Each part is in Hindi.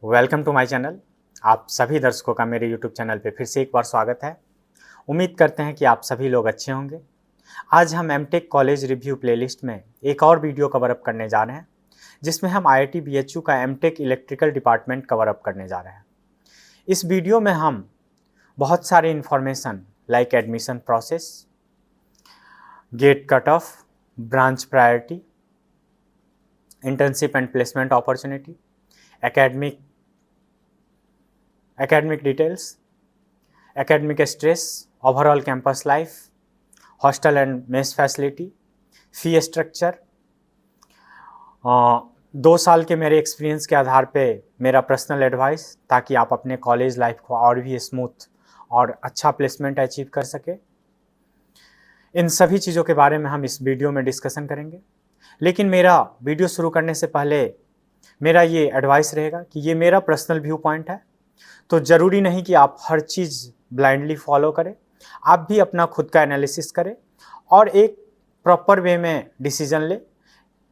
Welcome to my channel. आप सभी दर्शकों का मेरे यूट्यूब चैनल पे फिर से एक बार स्वागत है। उम्मीद करते हैं कि आप सभी लोग अच्छे होंगे। आज हम एमटेक कॉलेज रिव्यू प्लेलिस्ट में एक और वीडियो कवर अप करने जा रहे हैं, जिसमें हम आईआईटी बीएचयू का MTech electrical department cover up करने जा रहे हैं। इस वीडियो में हम बहुत सारे information like admission process, GATE cut off, branch priority, internship and placement opportunity, academic details, academic stress, overall campus life, hostel and mess facility, fee structure, 2 साल के मेरे एक्सपीरियंस के आधार पे मेरा पर्सनल एडवाइस, ताकि आप अपने कॉलेज लाइफ को और भी स्मूथ और अच्छा प्लेसमेंट अचीव कर सके। इन सभी चीज़ों के बारे में हम इस वीडियो में डिस्कशन करेंगे। लेकिन मेरा वीडियो शुरू करने से पहले मेरा ये एडवाइस रहेगा कि ये मेरा पर्सनल व्यू पॉइंट है, तो ज़रूरी नहीं कि आप हर चीज़ ब्लाइंडली फॉलो करें। आप भी अपना खुद का एनालिसिस करें और एक प्रॉपर वे में डिसीजन ले।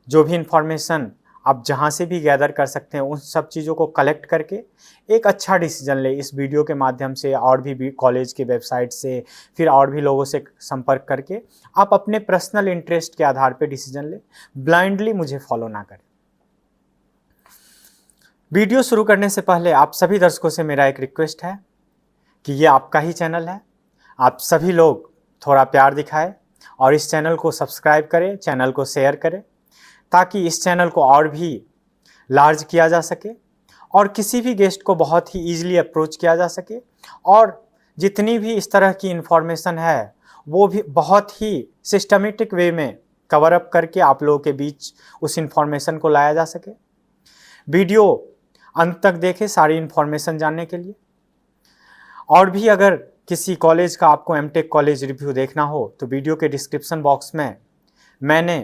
जो भी इंफॉर्मेशन आप जहाँ से भी गैदर कर सकते हैं, उन सब चीज़ों को कलेक्ट करके एक अच्छा डिसीजन ले। इस वीडियो के माध्यम से और भी कॉलेज के वेबसाइट से, फिर और भी लोगों से संपर्क करके आप अपने पर्सनल इंटरेस्ट के आधार पर डिसीजन ले। ब्लाइंडली मुझे फॉलो ना करें। वीडियो शुरू करने से पहले आप सभी दर्शकों से मेरा एक रिक्वेस्ट है कि ये आपका ही चैनल है, आप सभी लोग थोड़ा प्यार दिखाएं और इस चैनल को सब्सक्राइब करें, चैनल को शेयर करें, ताकि इस चैनल को और भी लार्ज किया जा सके और किसी भी गेस्ट को बहुत ही ईजिली अप्रोच किया जा सके। और जितनी भी इस तरह की इन्फॉर्मेशन है वो भी बहुत ही सिस्टमेटिक वे में कवर अप करके आप लोगों के बीच उस इन्फॉर्मेशन को लाया जा सके। वीडियो अंत तक देखें सारी इन्फॉर्मेशन जानने के लिए। और भी अगर किसी कॉलेज का आपको एमटेक कॉलेज रिव्यू देखना हो तो वीडियो के डिस्क्रिप्शन बॉक्स में मैंने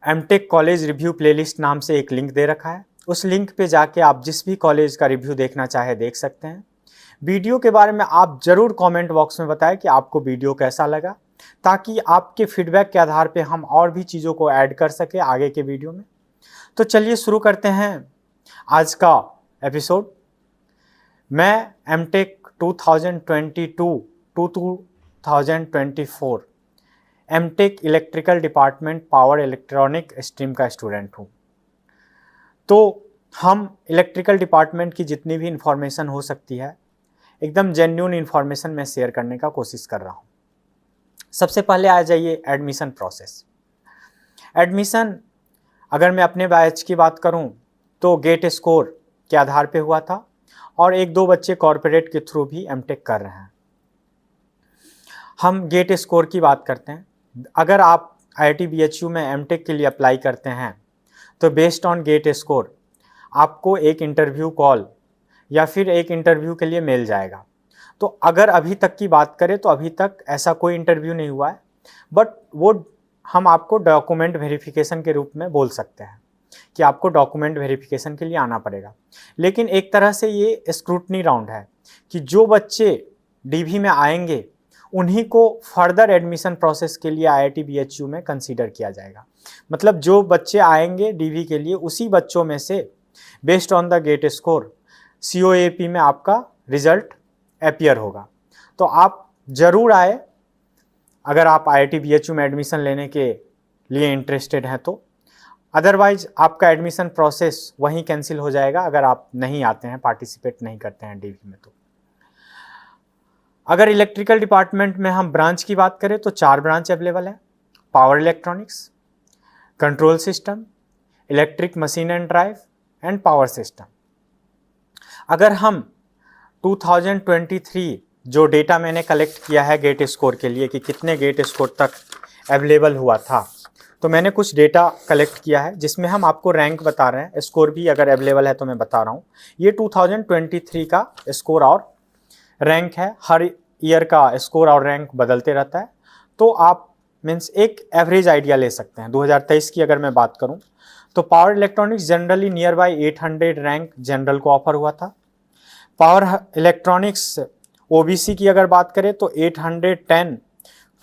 एमटेक कॉलेज रिव्यू प्लेलिस्ट नाम से एक लिंक दे रखा है। उस लिंक पे जाके आप जिस भी कॉलेज का रिव्यू देखना चाहे देख सकते हैं। वीडियो के बारे में आप ज़रूर कमेंट बॉक्स में बताएं कि आपको वीडियो कैसा लगा, ताकि आपके फीडबैक के आधार पे हम और भी चीज़ों को ऐड कर सके आगे के वीडियो में। तो चलिए शुरू करते हैं आज का एपिसोड। मैं MTech 2022 to 2024 MTech electrical department power electronic stream का स्टूडेंट हूँ। तो हम इलेक्ट्रिकल डिपार्टमेंट की जितनी भी इंफॉर्मेशन हो सकती है, एकदम जेन्युइन इंफॉर्मेशन मैं शेयर करने का कोशिश कर रहा हूँ। सबसे पहले आ जाइए एडमिशन प्रोसेस। एडमिशन अगर मैं अपने बैच की बात करूं तो गेट स्कोर के आधार पे हुआ था और 1-2 बच्चे कॉरपोरेट के थ्रू भी एमटेक कर रहे हैं। हम गेट स्कोर की बात करते हैं। अगर आप आईआईटी बीएचयू में एमटेक के लिए अप्लाई करते हैं तो बेस्ड ऑन गेट स्कोर आपको एक इंटरव्यू कॉल या फिर एक इंटरव्यू के लिए मेल जाएगा। तो अगर अभी तक की बात करें तो अभी तक ऐसा कोई इंटरव्यू नहीं हुआ है, बट वो हम आपको डॉक्यूमेंट वेरिफिकेशन के रूप में बोल सकते हैं कि आपको डॉक्यूमेंट वेरिफिकेशन के लिए आना पड़ेगा। लेकिन एक तरह से ये स्क्रूटनी राउंड है कि जो बच्चे डीवी में आएंगे उन्हीं को फर्दर एडमिशन प्रोसेस के लिए आईआईटी बीएचयू में कंसीडर किया जाएगा। मतलब जो बच्चे आएंगे डीवी के लिए, उसी बच्चों में से based on the GATE score COAP में आपका रिजल्ट अपीयर होगा। तो आप ज़रूर आए अगर आप आईआईटी बीएचयू में एडमिशन लेने के लिए इंटरेस्टेड हैं तो। अदरवाइज आपका एडमिशन प्रोसेस वहीं कैंसिल हो जाएगा अगर आप नहीं आते हैं, पार्टिसिपेट नहीं करते हैं डीवी में। तो अगर इलेक्ट्रिकल डिपार्टमेंट में हम ब्रांच की बात करें तो 4 ब्रांच अवेलेबल है: power electronics, control system, electric machine and drive and power system. अगर हम 2023 जो डेटा मैंने कलेक्ट किया है गेट स्कोर के लिए कि कितने गेट स्कोर तक अवेलेबल हुआ था, तो मैंने कुछ डेटा कलेक्ट किया है जिसमें हम आपको रैंक बता रहे हैं। स्कोर भी अगर अवेलेबल है तो मैं बता रहा हूँ। ये 2023 का स्कोर और रैंक है। हर ईयर का स्कोर और रैंक बदलते रहता है, तो आप मीन्स एक एवरेज आइडिया ले सकते हैं। 2023 की अगर मैं बात करूँ तो power electronics generally near by 800 rank general को ऑफर हुआ था। पावर इलेक्ट्रॉनिक्स ओबीसी की अगर बात करें तो 810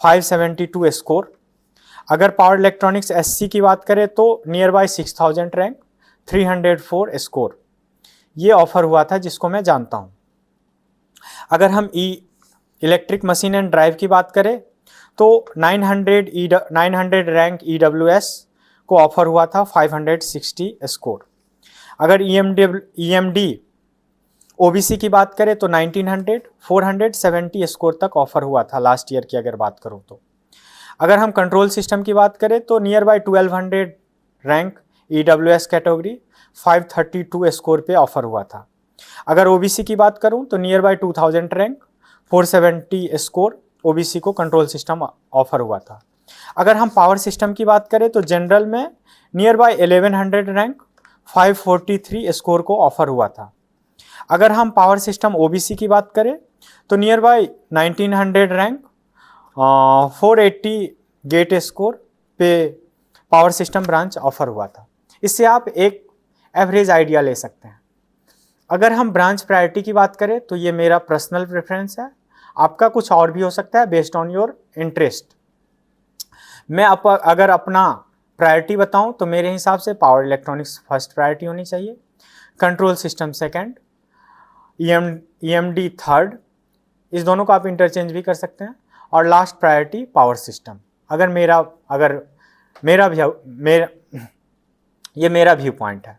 572 स्कोर। अगर पावर इलेक्ट्रॉनिक्स एससी की बात करें तो नियर बाई 6000 रैंक 304 स्कोर, ये ऑफर हुआ था जिसको मैं जानता हूँ। अगर हम इलेक्ट्रिक मशीन एंड ड्राइव की बात करें तो 900 रैंक EWS को ऑफर हुआ था 560 स्कोर। अगर EMD OBC की बात करें तो 1900 470 स्कोर तक ऑफर हुआ था लास्ट ईयर की अगर बात करूं तो। अगर हम कंट्रोल सिस्टम की बात करें तो near bye 1200 rank EWS category 532 score पे ऑफर हुआ था। अगर OBC की बात करूं तो near bye 2000 rank 470 score OBC को कंट्रोल सिस्टम ऑफर हुआ था। अगर हम पावर सिस्टम की बात करें तो जनरल में नियर बाय 1100 रैंक 543 स्कोर को ऑफर हुआ था। अगर हम पावर सिस्टम OBC की बात करें तो near by 1900 rank 480 GATE score पे पावर सिस्टम ब्रांच ऑफर हुआ था। इससे आप एक एवरेज आइडिया ले सकते हैं। अगर हम ब्रांच प्रायोरिटी की बात करें तो ये मेरा पर्सनल प्रेफरेंस है, आपका कुछ और भी हो सकता है बेस्ड ऑन योर इंटरेस्ट। मैं अगर अपना प्रायोरिटी बताऊं तो मेरे हिसाब से पावर इलेक्ट्रॉनिक्स फर्स्ट प्रायोरिटी होनी चाहिए, control system second, EMD third, इस दोनों को आप इंटरचेंज भी कर सकते हैं, और लास्ट प्रायोरिटी पावर सिस्टम। ये मेरा व्यू पॉइंट है।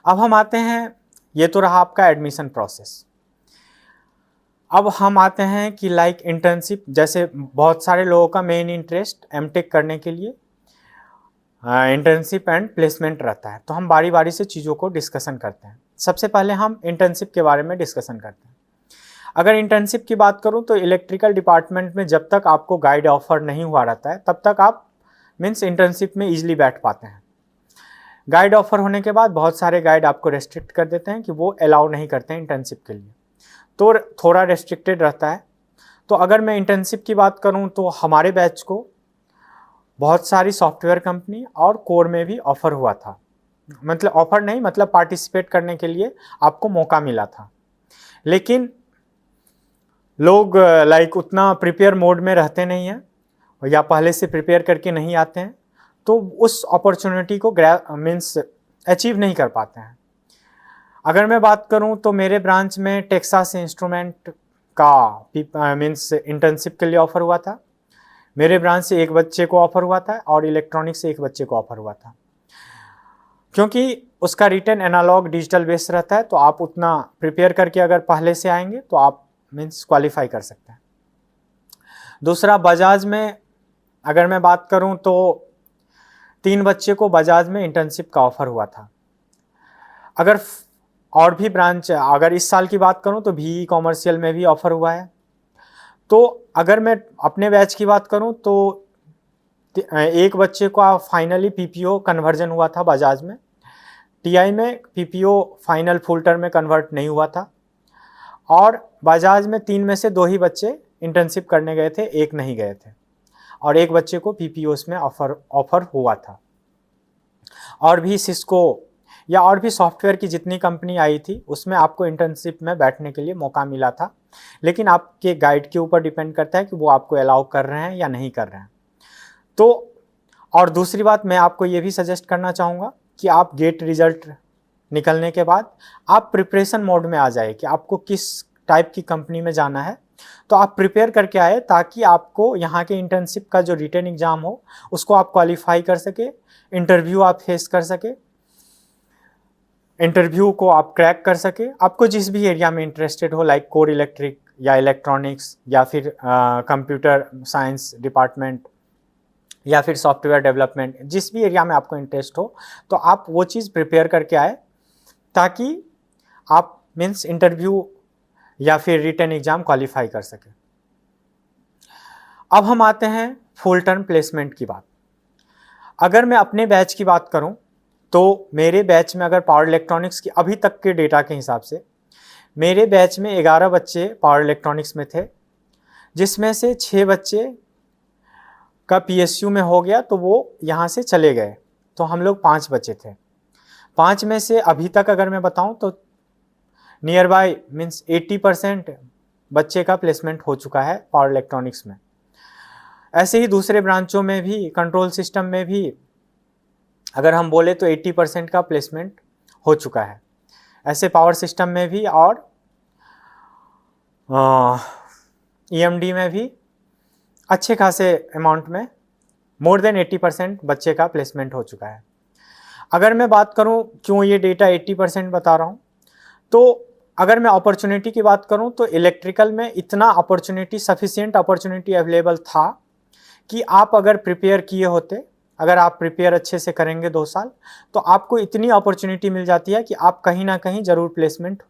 अब हम आते हैं, ये तो रहा आपका एडमिशन प्रोसेस। अब हम आते हैं कि लाइक इंटर्नशिप, जैसे बहुत सारे लोगों का मेन इंटरेस्ट एमटेक करने के लिए इंटर्नशिप एंड प्लेसमेंट रहता है, तो हम बारी बारी से चीज़ों को डिस्कशन करते हैं। सबसे पहले हम इंटर्नशिप के बारे में डिस्कशन करते हैं। अगर इंटर्नशिप की बात करूं तो इलेक्ट्रिकल डिपार्टमेंट में जब तक आपको गाइड ऑफर नहीं हुआ रहता है तब तक आप इंटर्नशिप में ईजिली बैठ पाते हैं। गाइड ऑफर होने के बाद बहुत सारे गाइड आपको रेस्ट्रिक्ट कर देते हैं कि वो अलाउ नहीं करते हैं इंटर्नशिप के लिए, तो थोड़ा रेस्ट्रिक्टेड रहता है। तो अगर मैं इंटर्नशिप की बात करूं तो हमारे बैच को बहुत सारी सॉफ्टवेयर कंपनी और कोर में भी ऑफर हुआ था, मतलब ऑफर नहीं, मतलब पार्टिसिपेट करने के लिए आपको मौका मिला था। लेकिन लोग लाइक उतना प्रिपेयर मोड में रहते नहीं हैं या पहले से प्रिपेयर करके नहीं आते हैं, तो उस अपॉर्चुनिटी को अचीव नहीं कर पाते हैं। अगर मैं बात करूं तो मेरे ब्रांच में टेक्सास इंस्ट्रूमेंट का इंटर्नशिप के लिए ऑफर हुआ था, मेरे ब्रांच से एक बच्चे को ऑफर हुआ था और इलेक्ट्रॉनिक्स से एक बच्चे को ऑफर हुआ था। क्योंकि उसका रिटर्न एनालॉग डिजिटल बेस रहता है, तो आप उतना प्रिपेयर करके अगर पहले से आएंगे तो आप क्वालिफाई कर सकते हैं। दूसरा, बजाज में अगर मैं बात करूं तो 3 बच्चे को बजाज में इंटर्नशिप का ऑफर हुआ था। अगर और भी ब्रांच, अगर इस साल की बात करूं तो VE कॉमर्शियल में भी ऑफर हुआ है। तो अगर मैं अपने बैच की बात करूं तो एक बच्चे का फाइनली PPO कन्वर्जन हुआ था बजाज में, TI में PPO फाइनल फुल टर्म में कन्वर्ट नहीं हुआ था, और बजाज में 3 में से 2 ही बच्चे इंटर्नशिप करने गए थे, एक नहीं गए थे, और एक बच्चे को PPOs में ऑफर हुआ था। और भी सिस्को या और भी सॉफ्टवेयर की जितनी कंपनी आई थी उसमें आपको इंटर्नशिप में बैठने के लिए मौका मिला था, लेकिन आपके गाइड के ऊपर डिपेंड करता है कि वो आपको अलाउ कर रहे हैं या नहीं कर रहे हैं। तो और दूसरी बात मैं आपको ये भी सजेस्ट करना चाहूँगा कि आप गेट रिजल्ट निकलने के बाद आप प्रिपरेशन मोड में आ जाए कि आपको किस टाइप की कंपनी में जाना है, तो आप प्रिपेयर करके आए ताकि आपको यहाँ के इंटर्नशिप का जो रिटन एग्ज़ाम हो उसको आप क्वालिफाई कर सके, इंटरव्यू आप फेस कर सके, इंटरव्यू को आप क्रैक कर सके। आपको जिस भी एरिया में इंटरेस्टेड हो, लाइक कोर इलेक्ट्रिक या इलेक्ट्रॉनिक्स या फिर कंप्यूटर साइंस डिपार्टमेंट या फिर सॉफ्टवेयर डेवलपमेंट, जिस भी एरिया में आपको इंटरेस्ट हो, तो आप वो चीज़ प्रिपेयर करके आए ताकि आप इंटरव्यू या फिर रिटन एग्ज़ाम क्वालिफाई कर सके। अब हम आते हैं फुल टर्म प्लेसमेंट की बात। अगर मैं अपने बैच की बात करूं तो मेरे बैच में अगर पावर इलेक्ट्रॉनिक्स की अभी तक के डेटा के हिसाब से मेरे बैच में 11 बच्चे पावर इलेक्ट्रॉनिक्स में थे, जिसमें से 6 बच्चे का PSU में हो गया तो वो यहाँ से चले गए, तो हम लोग 5 बचे थे। 5 में से अभी तक अगर मैं बताऊं तो नियर बाय 80% बच्चे का प्लेसमेंट हो चुका है पावर इलेक्ट्रॉनिक्स में। ऐसे ही दूसरे ब्रांचों में भी, कंट्रोल सिस्टम में भी अगर हम बोले तो 80% का प्लेसमेंट हो चुका है। ऐसे पावर सिस्टम में भी और ईएमडी में भी अच्छे खासे अमाउंट में मोर देन 80% बच्चे का प्लेसमेंट हो चुका है। अगर मैं बात करूं क्यों ये डेटा 80% बता रहा हूं, तो अगर मैं अपॉर्चुनिटी की बात करूं तो इलेक्ट्रिकल में इतना अपॉर्चुनिटी, सफिशिएंट अपॉर्चुनिटी अवेलेबल था कि आप अगर प्रिपेयर किए होते, अगर आप प्रिपेयर अच्छे से करेंगे 2 साल, तो आपको इतनी अपॉर्चुनिटी मिल जाती है कि आप कहीं ना कहीं जरूर प्लेसमेंट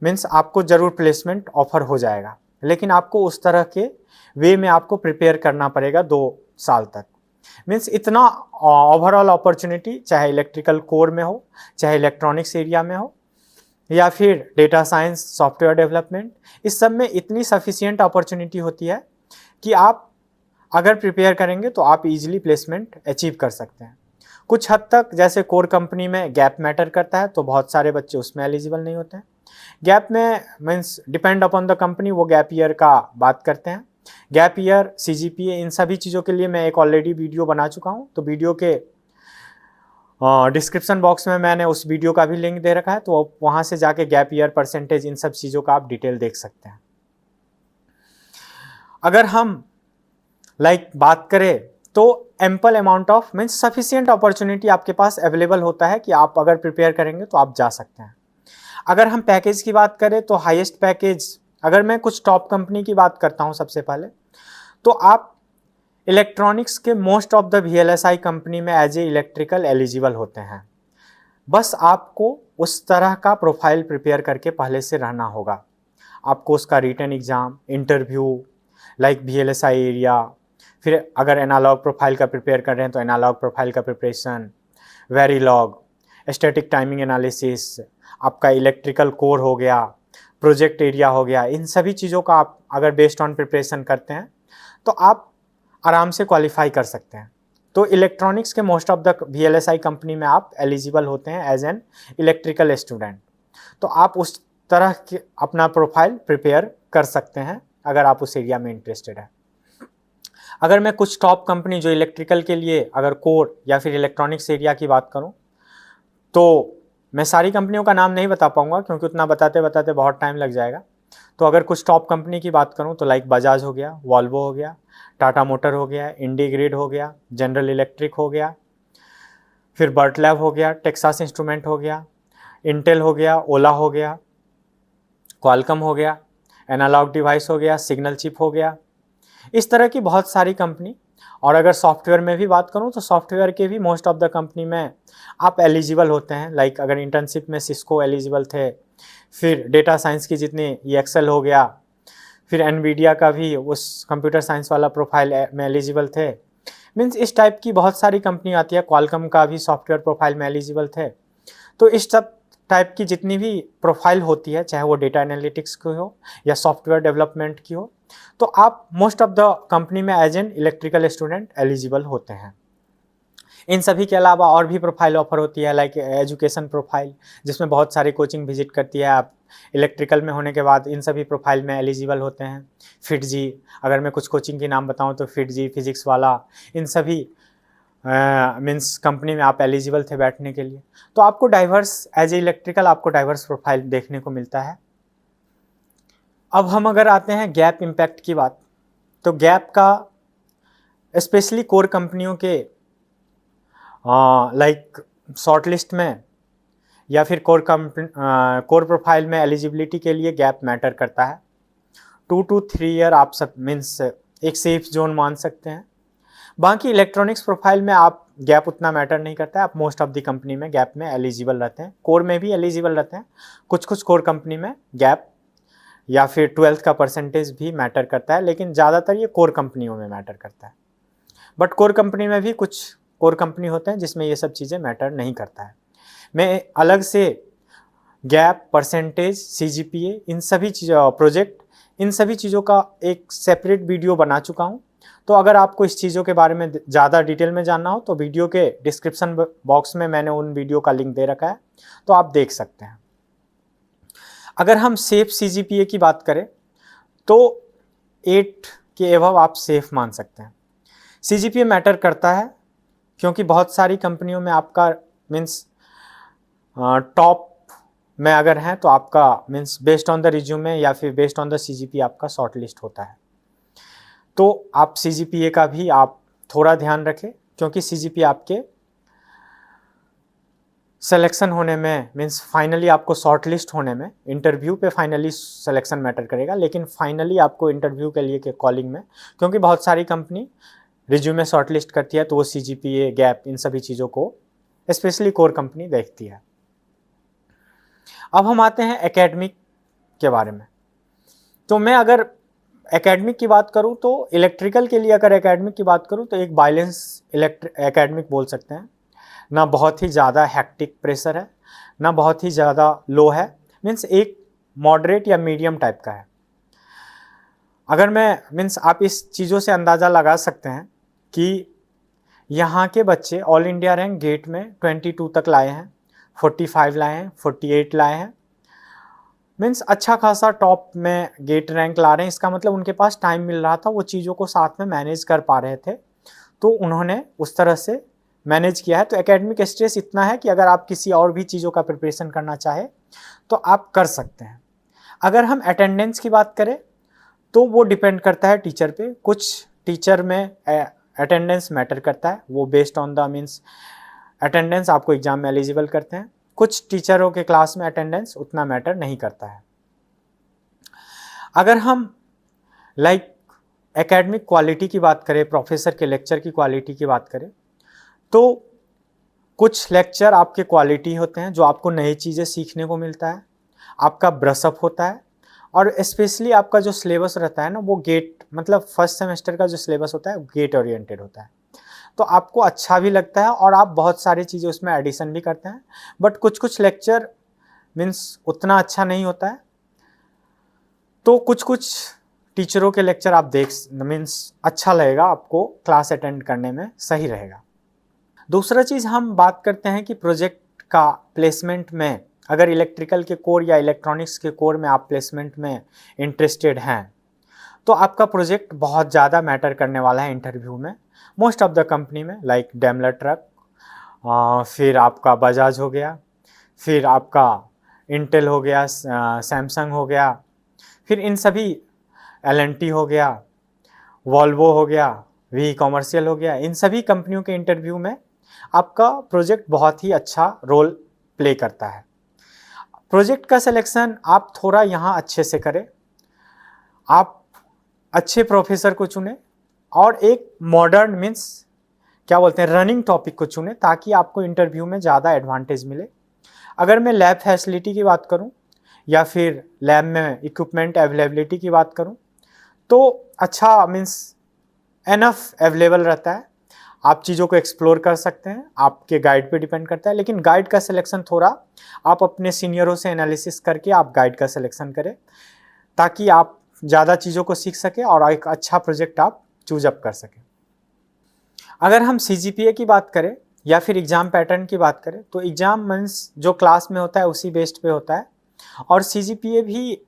मीन्स आपको जरूर प्लेसमेंट ऑफर हो जाएगा। लेकिन आपको उस तरह के वे में आपको प्रिपेयर करना पड़ेगा 2 साल तक। मीन्स इतना ओवरऑल अपॉर्चुनिटी, चाहे इलेक्ट्रिकल कोर में हो, चाहे इलेक्ट्रॉनिक्स एरिया में हो, या फिर डेटा साइंस, सॉफ्टवेयर डेवलपमेंट, इस सब में इतनी सफिशिएंट अपॉर्चुनिटी होती है कि आप अगर प्रिपेयर करेंगे तो आप इजीली प्लेसमेंट अचीव कर सकते हैं। कुछ हद तक जैसे कोर कंपनी में गैप मैटर करता है, तो बहुत सारे बच्चे उसमें एलिजिबल नहीं होते हैं। गैप में means depend upon the company, वो गैप ईयर का बात करते हैं। गैप ईयर, सीजीपीए, इन सभी चीज़ों के लिए मैं एक ऑलरेडी वीडियो बना चुका हूँ, तो वीडियो के डिस्क्रिप्शन बॉक्स में मैंने उस वीडियो का भी लिंक दे रखा है, तो वहाँ से जाके गैप ईयर, परसेंटेज, इन सब चीज़ों का आप डिटेल देख सकते हैं। अगर हम बात करें तो ample amount of means sufficient opportunity आपके पास अवेलेबल होता है कि आप अगर प्रिपेयर करेंगे तो आप जा सकते हैं। अगर हम पैकेज की बात करें तो हाईएस्ट पैकेज, अगर मैं कुछ टॉप कंपनी की बात करता हूं सबसे पहले, तो आप इलेक्ट्रॉनिक्स के most of the VLSI company में एज ए इलेक्ट्रिकल एलिजिबल होते हैं। बस आपको उस तरह का प्रोफाइल प्रिपेयर करके पहले से रहना होगा। आपको उसका written exam, interview, VLSI area, फिर अगर एनालॉग प्रोफाइल का प्रिपेयर कर रहे हैं तो एनालॉग प्रोफाइल का प्रिपरेशन, वेरीलॉग, स्टैटिक टाइमिंग एनालिसिस, आपका इलेक्ट्रिकल कोर हो गया, प्रोजेक्ट एरिया हो गया, इन सभी चीज़ों का आप अगर बेस्ड ऑन प्रिपरेशन करते हैं तो आप आराम से क्वालिफाई कर सकते हैं। तो इलेक्ट्रॉनिक्स के most of the VLSI company में आप एलिजिबल होते हैं एज एन इलेक्ट्रिकल स्टूडेंट। तो आप उस तरह के अपना प्रोफाइल प्रिपेयर कर सकते हैं अगर आप उस एरिया में इंटरेस्टेड हैं। अगर मैं कुछ टॉप कंपनी जो इलेक्ट्रिकल के लिए अगर कोर या फिर इलेक्ट्रॉनिक्स एरिया की बात करूं, तो मैं सारी कंपनियों का नाम नहीं बता पाऊंगा क्योंकि उतना बताते बताते बहुत टाइम लग जाएगा। तो अगर कुछ टॉप कंपनी की बात करूं तो बजाज हो गया, वॉल्वो हो गया, टाटा मोटर हो गया, इंडीग्रिड हो गया, जनरल इलेक्ट्रिक हो गया, फिर बर्ट लैब हो गया, टेक्सास इंस्ट्रूमेंट हो गया, इंटेल हो गया, ओला हो गया, क्वालकम हो गया, एनालॉग डिवाइस हो गया, सिग्नल चिप हो गया, इस तरह की बहुत सारी कंपनी। और अगर सॉफ्टवेयर में भी बात करूं तो सॉफ्टवेयर के भी मोस्ट ऑफ द कंपनी में आप एलिजिबल होते हैं। अगर इंटर्नशिप में सिस्को एलिजिबल थे, फिर डेटा साइंस की जितनी ये एक्सेल हो गया, फिर एनवीडिया का भी उस कंप्यूटर साइंस वाला प्रोफाइल में एलिजिबल थे। मीन्स इस टाइप की बहुत सारी कंपनी आती है। क्वालकम का भी सॉफ्टवेयर प्रोफाइल में एलिजिबल थे। तो इस सब टाइप की जितनी भी प्रोफाइल होती है, चाहे वो डेटा एनालिटिक्स की हो या सॉफ्टवेयर डेवलपमेंट की हो, तो आप मोस्ट ऑफ द कंपनी में as an electrical student eligible होते हैं। इन सभी के अलावा और भी प्रोफाइल ऑफर होती है, एजुकेशन प्रोफाइल, जिसमें बहुत सारी कोचिंग विजिट करती है। आप इलेक्ट्रिकल में होने के बाद इन सभी प्रोफाइल में एलिजिबल होते हैं। फिटजी, अगर मैं कुछ कोचिंग के नाम बताऊं तो फिटजी, फिजिक्स वाला, इन सभी मीन्स कंपनी में आप एलिजिबल थे बैठने के लिए। तो आपको डाइवर्स एज ए इलेक्ट्रिकल आपको डाइवर्स प्रोफाइल देखने को मिलता है। अब हम अगर आते हैं गैप इम्पैक्ट की बात, तो गैप का स्पेशली कोर कंपनियों के शॉर्ट लिस्ट में या फिर कोर प्रोफाइल में एलिजिबिलिटी के लिए गैप मैटर करता है। 2 to 3 ईयर आप सब मीन्स एक सेफ जोन मान सकते हैं। बाकी इलेक्ट्रॉनिक्स प्रोफाइल में आप गैप उतना मैटर नहीं करता है। आप मोस्ट ऑफ द कंपनी में गैप में एलिजिबल रहते हैं, कोर में भी एलिजिबल रहते हैं। कुछ कुछ कोर कंपनी में गैप या फिर 12th का परसेंटेज भी मैटर करता है, लेकिन ज़्यादातर ये कोर कंपनियों में मैटर करता है। बट कोर कंपनी में भी कुछ कोर कंपनी होते हैं जिसमें ये सब चीज़ें मैटर नहीं करता है। मैं अलग से गैप, परसेंटेज, CGPA, इन सभी चीज़ों, प्रोजेक्ट, इन सभी चीज़ों का एक सेपरेट वीडियो बना चुका हूँ। तो अगर आपको इस चीज़ों के बारे में ज़्यादा डिटेल में जानना हो तो वीडियो के डिस्क्रिप्शन बॉक्स में मैंने उन वीडियो का लिंक दे रखा है, तो आप देख सकते हैं। अगर हम सेफ CGPA की बात करें तो 8 के एबव आप सेफ मान सकते हैं। CGPA मैटर करता है क्योंकि बहुत सारी कंपनियों में आपका मीन्स टॉप में अगर हैं तो आपका means based on the resume या फिर बेस्ड ऑन द सीजीपी आपका शॉर्ट लिस्ट होता है। तो आप सीजीपीए का भी आप थोड़ा ध्यान रखें, क्योंकि सीजीपी आपके सिलेक्शन होने में मीन्स फाइनली आपको शॉर्ट लिस्ट होने में, इंटरव्यू पे फाइनली सिलेक्शन मैटर करेगा, लेकिन फाइनली आपको इंटरव्यू के लिए के कॉलिंग में, क्योंकि बहुत सारी कंपनी रिज्यूमे शॉर्ट लिस्ट करती है तो वो सीजीपीए गैप इन सभी चीज़ों को स्पेशली कोर कंपनी देखती है। अब हम आते हैं एकेडमिक के बारे में। तो मैं अगर एकेडमिक की बात करूं तो इलेक्ट्रिकल के लिए अगर एकेडमिक की बात करूं तो एक बैलेंस एकेडमिक बोल सकते हैं। ना बहुत ही ज़्यादा हैक्टिक प्रेशर है, ना बहुत ही ज़्यादा लो है, मीन्स एक मॉडरेट या मीडियम टाइप का है। अगर मैं मीन्स आप इस चीज़ों से अंदाज़ा लगा सकते हैं कि यहाँ के बच्चे ऑल इंडिया रैंक गेट में 22 तक लाए हैं, 45 लाए हैं, 48 लाए हैं, मीन्स अच्छा खासा टॉप में गेट रैंक ला रहे हैं। इसका मतलब उनके पास टाइम मिल रहा था, वो चीज़ों को साथ में मैनेज कर पा रहे थे, तो उन्होंने उस तरह से मैनेज किया है। तो एकेडमिक स्ट्रेस इतना है कि अगर आप किसी और भी चीज़ों का प्रिपरेशन करना चाहे तो आप कर सकते हैं। अगर हम अटेंडेंस की बात करें तो वो डिपेंड करता है टीचर पे। कुछ टीचर में अटेंडेंस मैटर करता है, वो based on the means attendance आपको एग्जाम में एलिजिबल करते हैं। कुछ टीचरों के क्लास में अटेंडेंस उतना मैटर नहीं करता है। अगर हम एकेडमिक क्वालिटी की बात करें, प्रोफेसर के लेक्चर की क्वालिटी की बात करें, तो कुछ लेक्चर आपके क्वालिटी होते हैं जो आपको नई चीज़ें सीखने को मिलता है, आपका ब्रशअप होता है, और स्पेशली आपका जो सिलेबस रहता है ना वो गेट मतलब फर्स्ट सेमेस्टर का जो सिलेबस होता है गेट ओरिएंटेड होता है, तो आपको अच्छा भी लगता है और आप बहुत सारी चीज़ें उसमें एडिशन भी करते हैं। बट कुछ कुछ लेक्चर मीन्स उतना अच्छा नहीं होता है, तो कुछ कुछ टीचरों के लेक्चर आप देख मीन्स अच्छा लगेगा, आपको क्लास अटेंड करने में सही रहेगा। दूसरा चीज़ हम बात करते हैं कि प्रोजेक्ट का प्लेसमेंट में, अगर इलेक्ट्रिकल के कोर या इलेक्ट्रॉनिक्स के कोर में आप प्लेसमेंट में इंटरेस्टेड हैं तो आपका प्रोजेक्ट बहुत ज़्यादा मैटर करने वाला है इंटरव्यू में। मोस्ट ऑफ द कंपनी में लाइक डेमलर ट्रक, फिर आपका बजाज हो गया, फिर आपका इंटेल हो गया, सैमसंग हो गया, फिर इन सभी एल&टी हो गया, वॉल्वो हो गया, वी कॉमर्शियल हो गया, इन सभी कंपनियों के इंटरव्यू में आपका प्रोजेक्ट बहुत ही अच्छा रोल प्ले करता है। प्रोजेक्ट का सिलेक्शन आप थोड़ा यहाँ अच्छे से करें, आप अच्छे प्रोफेसर को चुनें और एक मॉडर्न मीन्स क्या बोलते हैं रनिंग टॉपिक को चुनें ताकि आपको इंटरव्यू में ज़्यादा एडवांटेज मिले। अगर मैं लैब फैसिलिटी की बात करूं या फिर लैब में इक्विपमेंट अवेलेबिलिटी की बात करूं तो अच्छा मीन्स एनफ अवेलेबल रहता है, आप चीज़ों को एक्सप्लोर कर सकते हैं, आपके गाइड पे डिपेंड करता है। लेकिन गाइड का सिलेक्शन थोड़ा आप अपने सीनियरों से एनालिसिस करके आप गाइड का सिलेक्शन करें ताकि आप ज़्यादा चीज़ों को सीख सकें और एक अच्छा प्रोजेक्ट आप चूज अप कर सकें। अगर हम सीजीपीए की बात करें या फिर एग्ज़ाम पैटर्न की बात करें तो एग्ज़ाम मीन्स जो क्लास में होता है उसी बेस्ड पे होता है, और सीजीपीए भी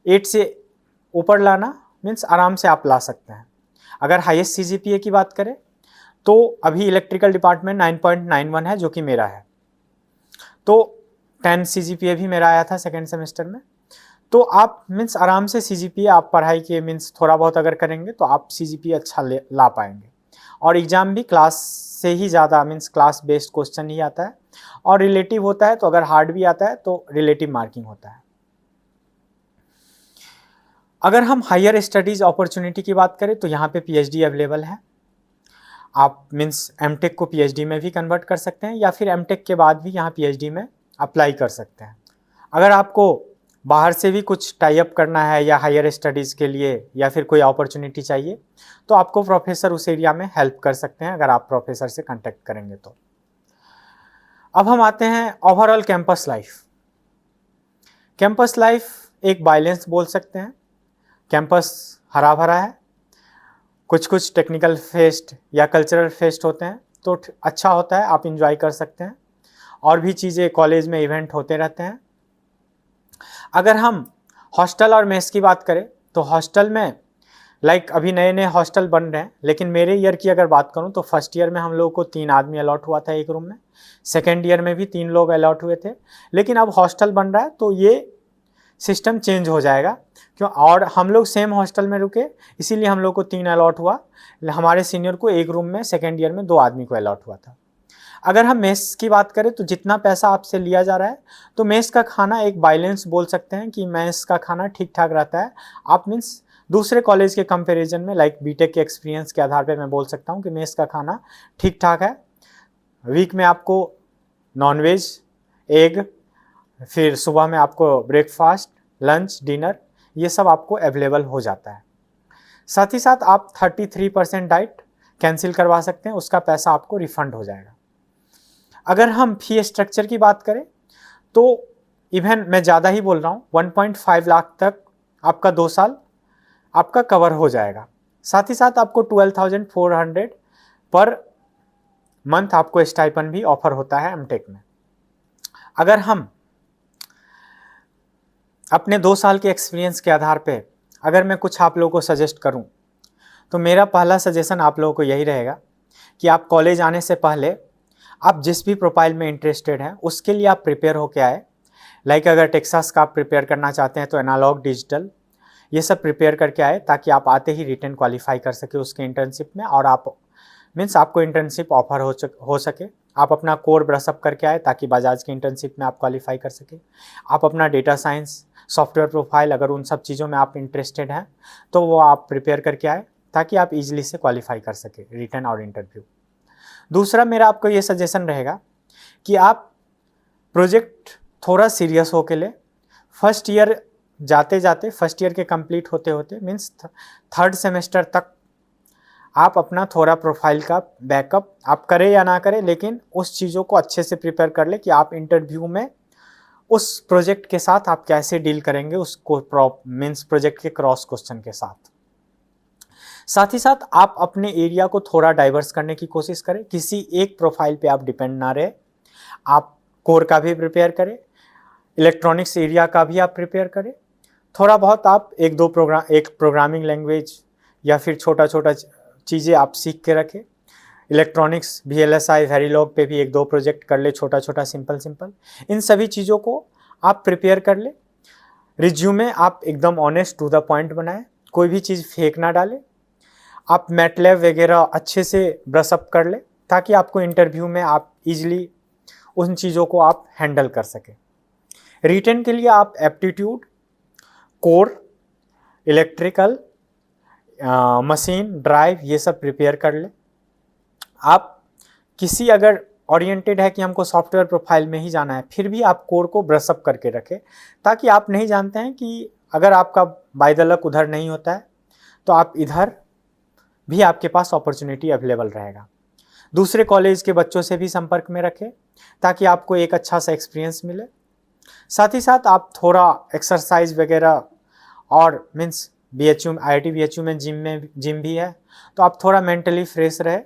8 से ऊपर लाना मीन्स आराम से आप ला सकते हैं। अगर हाईएस्ट सीजीपीए की बात करें तो अभी इलेक्ट्रिकल डिपार्टमेंट 9.91 है जो कि मेरा है, तो 10 सीजीपीए भी मेरा आया था सेकेंड सेमेस्टर में। तो आप मीन्स आराम से सीजीपीए आप पढ़ाई के मीन्स थोड़ा बहुत अगर करेंगे तो आप सीजीपीए अच्छा ला पाएंगे, और एग्ज़ाम भी क्लास से ही ज़्यादा मीन्स क्लास बेस्ड क्वेश्चन ही आता है और रिलेटिव होता है, तो अगर हार्ड भी आता है तो रिलेटिव मार्किंग होता है। अगर हम हायर स्टडीज़ अपॉर्चुनिटी की बात करें तो यहाँ पे पीएचडी अवेलेबल है, आप मीन्स एमटेक को पीएचडी में भी कन्वर्ट कर सकते हैं या फिर एमटेक के बाद भी यहाँ पीएचडी में अप्लाई कर सकते हैं। अगर आपको बाहर से भी कुछ टाई अप करना है या हायर स्टडीज़ के लिए या फिर कोई अपॉर्चुनिटी चाहिए तो आपको प्रोफेसर उस एरिया में हेल्प कर सकते हैं अगर आप प्रोफेसर से कांटेक्ट करेंगे तो। अब हम आते हैं overall campus life. Campus life एक बैलेंस बोल सकते हैं, कैंपस हरा भरा है, कुछ कुछ टेक्निकल फेस्ट या कल्चरल फेस्ट होते हैं तो अच्छा होता है, आप इंजॉय कर सकते हैं, और भी चीज़ें कॉलेज में इवेंट होते रहते हैं। अगर हम हॉस्टल और मेस की बात करें तो हॉस्टल में लाइक अभी नए नए हॉस्टल बन रहे हैं, लेकिन मेरे ईयर की अगर बात करूं तो फर्स्ट ईयर में हम लोगों को 3 आदमी अलॉट हुआ था एक रूम में, सेकेंड ईयर में भी 3 लोग अलॉट हुए थे। लेकिन अब हॉस्टल बन रहा है तो ये सिस्टम चेंज हो जाएगा क्यों, और हम लोग सेम हॉस्टल में रुके, इसीलिए हम लोग को 3 अलॉट हुआ। हमारे सीनियर को एक रूम में सेकेंड ईयर में 2 आदमी को अलॉट हुआ था। अगर हम मेस की बात करें तो जितना पैसा आपसे लिया जा रहा है, तो मेस का खाना एक बैलेंस बोल सकते हैं कि मेस का खाना ठीक ठाक रहता है। आप मीन्स दूसरे कॉलेज के कंपैरिजन में, लाइक बीटेक के एक्सपीरियंस के आधार पे मैं बोल सकता हूँ कि मेस का खाना ठीक ठाक है। वीक में आपको नॉनवेज, एग, फिर सुबह में आपको ब्रेकफास्ट, लंच, डिनर, ये सब आपको अवेलेबल हो जाता है। साथ ही साथ आप 33% डाइट कैंसिल करवा सकते हैं, उसका पैसा आपको रिफंड हो जाएगा। अगर हम फी स्ट्रक्चर की बात करें तो इवन मैं ज़्यादा ही बोल रहा हूँ, 1.5 लाख तक आपका 2 साल आपका कवर हो जाएगा। साथ ही साथ आपको 12,400 पर मंथ आपको स्टाइपेंड भी ऑफर होता है एमटेक में। अगर हम अपने 2 साल के एक्सपीरियंस के आधार पे अगर मैं कुछ आप लोगों को सजेस्ट करूं, तो मेरा पहला सजेशन आप लोगों को यही रहेगा कि आप कॉलेज आने से पहले आप जिस भी प्रोफाइल में इंटरेस्टेड हैं उसके लिए आप प्रिपेयर होके आए। लाइक अगर टेक्सास का आप प्रिपेयर करना चाहते हैं तो एनालॉग, डिजिटल, ये सब प्रिपेयर करके आए ताकि आप आते ही रिटन क्वालिफाई कर सके उसके इंटर्नशिप में, और आप मीन्स आपको इंटर्नशिप ऑफर हो सके। आप अपना कोर ब्रशअप करके आए ताकि बजाज की इंटर्नशिप में आप क्वालिफाई कर सके। आप अपना डेटा साइंस, सॉफ्टवेयर प्रोफाइल, अगर उन सब चीज़ों में आप इंटरेस्टेड हैं तो वो आप प्रिपेयर करके आए ताकि आप इजीली से क्वालिफाई कर सके रिटन और इंटरव्यू। दूसरा मेरा आपको ये सजेशन रहेगा कि आप प्रोजेक्ट थोड़ा सीरियस होके ले। फर्स्ट ईयर जाते जाते, फर्स्ट ईयर के कंप्लीट होते होते मीन्स थर्ड सेमेस्टर तक आप अपना थोड़ा प्रोफाइल का बैकअप आप करें या ना करें, लेकिन उस चीज़ों को अच्छे से प्रिपेयर कर ले कि आप इंटरव्यू में उस प्रोजेक्ट के साथ आप कैसे डील करेंगे, उसको मीन्स प्रोजेक्ट के क्रॉस क्वेश्चन के साथ। साथ ही साथ आप अपने एरिया को थोड़ा डाइवर्स करने की कोशिश करें, किसी एक प्रोफाइल पे आप डिपेंड ना रहे। आप कोर का भी प्रिपेयर करें, इलेक्ट्रॉनिक्स एरिया का भी आप प्रिपेयर करें। थोड़ा बहुत आप एक प्रोग्रामिंग लैंग्वेज या फिर छोटा छोटा चीज़ें आप सीख के रखें। इलेक्ट्रॉनिक्स, VLSI, वेरिलॉग पे भी 1-2 प्रोजेक्ट कर ले, छोटा छोटा सिंपल। इन सभी चीज़ों को आप प्रिपेयर कर ले। रिज्यूमे आप एकदम ऑनेस्ट टू द पॉइंट बनाएं, कोई भी चीज़ फेक ना डालें। आप मैटलैब वगैरह अच्छे से ब्रशअप कर ले ताकि आपको इंटरव्यू में आप इजीली उन चीज़ों को आप हैंडल कर सकें। रिटन के लिए आप aptitude, core, electrical, machine, drive, ये सब प्रिपेयर कर ले। आप किसी अगर ओरिएंटेड है कि हमको सॉफ्टवेयर प्रोफाइल में ही जाना है, फिर भी आप कोर को ब्रशअप करके रखें ताकि आप नहीं जानते हैं कि अगर आपका बाय द लक उधर नहीं होता है तो आप इधर भी आपके पास अपॉर्चुनिटी अवेलेबल रहेगा। दूसरे कॉलेज के बच्चों से भी संपर्क में रखें ताकि आपको एक अच्छा सा एक्सपीरियंस मिले। साथ ही साथ आप थोड़ा एक्सरसाइज वगैरह, और मीन्स BHU, IIT BHU में जिम भी है, तो आप थोड़ा मेंटली फ्रेश रहे,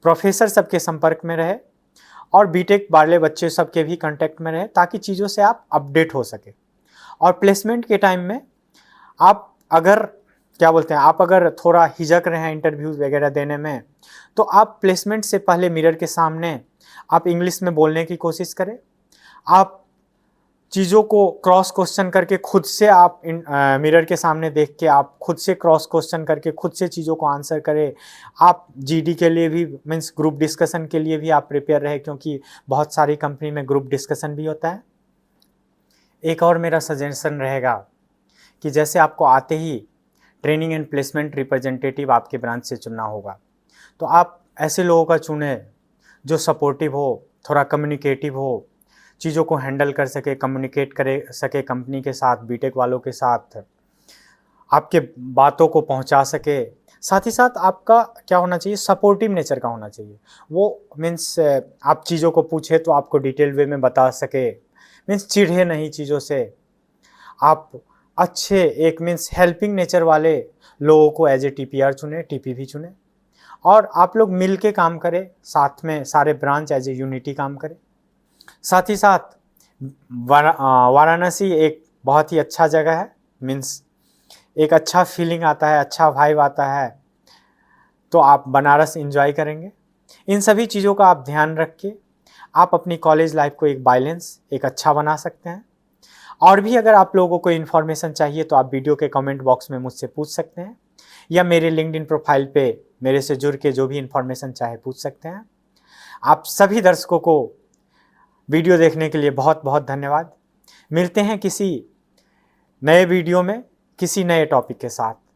प्रोफेसर सबके संपर्क में रहे, और बीटेक वाले बच्चे सबके भी कांटेक्ट में रहे ताकि चीज़ों से आप अपडेट हो सके। और प्लेसमेंट के टाइम में आप अगर आप अगर थोड़ा हिचक रहे हैं इंटरव्यूज़ वगैरह देने में, तो आप प्लेसमेंट से पहले मिरर के सामने आप इंग्लिश में बोलने की कोशिश करें। आप चीज़ों को क्रॉस क्वेश्चन करके खुद से आप मिरर के सामने देख के आप खुद से क्रॉस क्वेश्चन करके खुद से चीज़ों को आंसर करें। आप GD के लिए भी मीन्स ग्रुप डिस्कशन के लिए भी आप प्रिपेयर रहे, क्योंकि बहुत सारी कंपनी में ग्रुप डिस्कशन भी होता है। एक और मेरा सजेशन रहेगा कि जैसे आपको आते ही ट्रेनिंग एंड प्लेसमेंट रिप्रेजेंटेटिव आपके ब्रांच से चुनना होगा, तो आप ऐसे लोगों का चुने जो सपोर्टिव हो, थोड़ा कम्युनिकेटिव हो, चीज़ों को हैंडल कर सके, कम्युनिकेट करे सके कंपनी के साथ, बीटेक वालों के साथ, आपके बातों को पहुंचा सके। साथ ही साथ आपका क्या होना चाहिए, सपोर्टिव नेचर का होना चाहिए। वो मीन्स आप चीज़ों को पूछे तो आपको डिटेल वे में बता सके, मीन्स चिढ़े नहीं चीज़ों से। आप अच्छे एक मीन्स हेल्पिंग नेचर वाले लोगों को एज ए TPR चुने, TPV चुने, और आप लोग मिल के काम करें, साथ में सारे ब्रांच एज ए यूनिटी काम करें। साथ ही साथ वाराणसी एक बहुत ही अच्छा जगह है, मीन्स एक अच्छा फीलिंग आता है, अच्छा वाइब आता है, तो आप बनारस एंजॉय करेंगे। इन सभी चीज़ों का आप ध्यान रख के आप अपनी कॉलेज लाइफ को एक बैलेंस, एक अच्छा बना सकते हैं। और भी अगर आप लोगों को इन्फॉर्मेशन चाहिए तो आप वीडियो के कमेंट बॉक्स में मुझसे पूछ सकते हैं, या मेरे लिंक्डइन प्रोफाइल पे मेरे से जुड़ के जो भी इन्फॉर्मेशन चाहे पूछ सकते हैं। आप सभी दर्शकों को वीडियो देखने के लिए बहुत बहुत धन्यवाद। मिलते हैं किसी नए वीडियो में किसी नए टॉपिक के साथ।